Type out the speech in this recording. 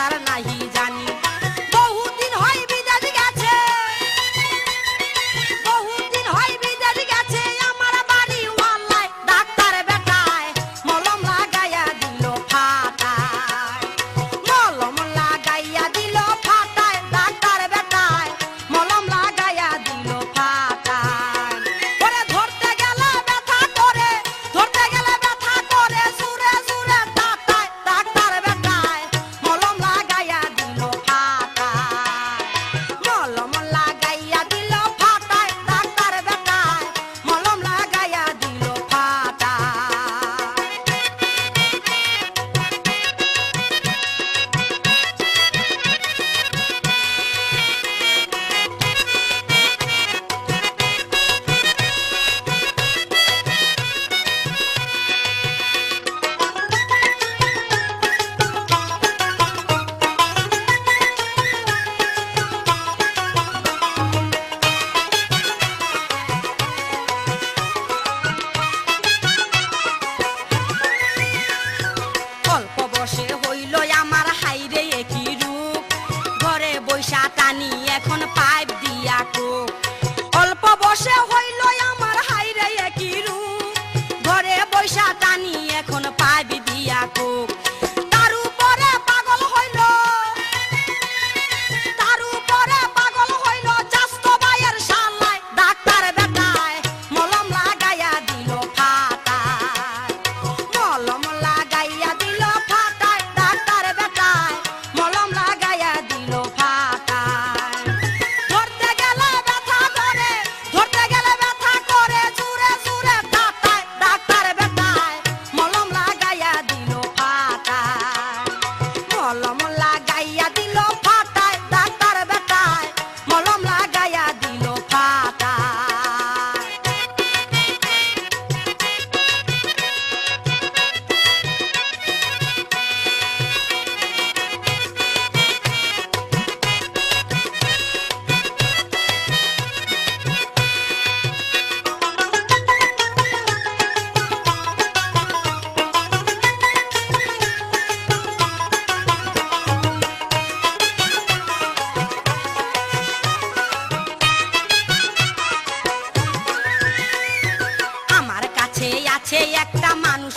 doctor নাহি জানি বহুদিন হয় বিদেশ গেছে বহুদিন হয় বিদেশ গেছে আমার বাড়ি ওয়াল্লায় ডাক্তার বেটায় মলম লাগাইয়া দিল ফাটায় মলম লাগাইয়া দিল ফাটায় ডাক্তার বেটায় মলম লাগাইয়া দিল ফাটায় ওরে ধরতে গেলে ব্যথা করে সুরে সুরে তাতায় ডাক্তার বেটায় মলম লাগাইয়া দিল ফাটায় মলম লাগাইয়া দিল ফাটায় ডাক্তার বেটায় মলম লাগাইয়া দিল ফাটায় অল্প বসে হইল আমার হাইরে একই রূপ ঘরে বৈশা টানি এখন পাইপ দিয়া কোক অল্প বসে হইল আমার হাইরে একই রূপ ঘরে বৈশা টানি এখন পাইপ দিয়া কোক তার উপরে পাগল হইল চাস্তো ভাইয়ের শালায় ডাক্তার বেটায় মলম লাগাইয়া দিল ফাটায় মলম লাগাইয়া দিল ফাটায় ডাক্তার বেটায় মলম লাগাইয়া দিল ফাটায় ধরতে গেলে ব্যথা করে সুরে সুরে তাতায় ডাক্তার বেটায় মলম লাগাইয়া দিল ফাটায় মলম লাগাইয়া দিল ফাটায় ডাক্তার বেটায় মলম লাগাইয়া দিল ফাটায় আমার কাছে আছে একটা মানুষ